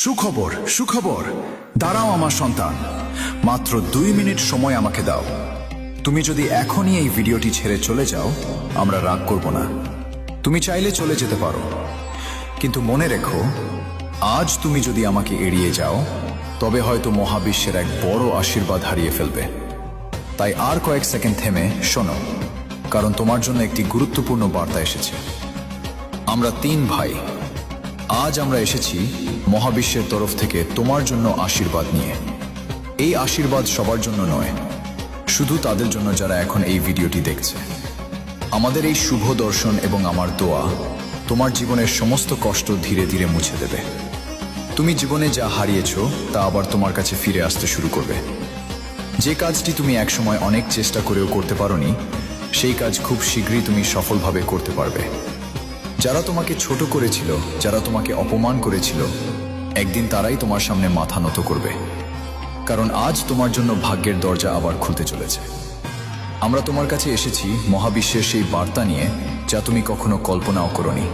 সুখবর সুখবর, দাঁড়াও আমার সন্তান, মাত্র 2 মিনিট সময় আমাকে দাও। তুমি যদি এখনই এই ভিডিওটি ছেড়ে চলে যাও, আমরা রাগ করব না। তুমি চাইলে চলে যেতে পারো, কিন্তু মনে রেখো, আজ তুমি যদি আমাকে এড়িয়ে যাও, তবে হয়তো মহাবিশ্বের এক বড় আশীর্বাদ হারিয়ে ফেলবে। তাই আর কয়েক সেকেন্ড থেমে শোনো, কারণ তোমার জন্য একটি গুরুত্বপূর্ণ বার্তা এসেছে। আমরা 3 ভাই, আজ আমরা এসেছি মহাবিশ্বের তরফ থেকে তোমার জন্য আশীর্বাদ নিয়ে। এই আশীর্বাদ সবার জন্য নয়, শুধু তাদের জন্য যারা এখন এই ভিডিওটি দেখছে। আমাদের এই শুভ দর্শন এবং আমার দোয়া তোমার জীবনের সমস্ত কষ্ট ধীরে ধীরে মুছে দেবে। তুমি জীবনে যা হারিয়েছো তা আবার তোমার কাছে ফিরে আসতে শুরু করবে। যে কাজটি তুমি একসময় অনেক চেষ্টা করেও করতে পারোনি, সেই কাজ খুব শীঘ্রই তুমি সফলভাবে করতে পারবে। যারা তোমাকে ছোট করেছিল, যারা তোমাকে অপমান করেছিল, একদিন তারাই তোমার সামনে মাথা নত করবে, কারণ আজ তোমার জন্য ভাগ্যের দরজা আবার খুলতে চলেছে। আমরা তোমার কাছে এসেছি মহাবিশ্বের সেই বার্তা নিয়ে, যা তুমি কখনো কল্পনাও করোনি।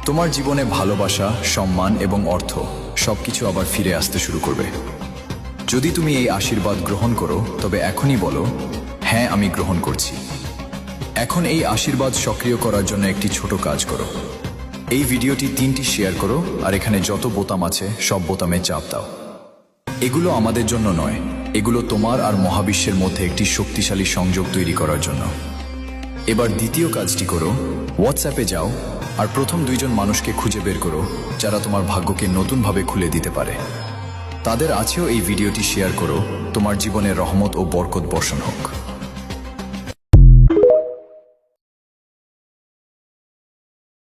তোমার জীবনে ভালোবাসা, সম্মান এবং অর্থ সবকিছু আবার ফিরে আসতে শুরু করবে। যদি তুমি এই আশীর্বাদ গ্রহণ করো, তবে এখনই বলো, হ্যাঁ আমি গ্রহণ করছি। এখন এই আশীর্বাদ সক্রিয় করার জন্য একটি ছোট কাজ করো। এই ভিডিওটি 3টি শেয়ার করো, আর এখানে যত বোতাম আছে সব বোতামে চাপ দাও। এগুলো আমাদের জন্য নয়, এগুলো তোমার আর মহাবিশ্বের মধ্যে একটি শক্তিশালী সংযোগ তৈরি করার জন্য। এবার দ্বিতীয় কাজটি করো, হোয়াটসঅ্যাপে যাও আর প্রথম 2 জন মানুষকে খুঁজে বের করো, যারা তোমার ভাগ্যকে নতুনভাবে খুলে দিতে পারে। তাদের আছেও এই ভিডিওটি শেয়ার করো। তোমার জীবনে রহমত ও বরকত বর্ষণ হোক।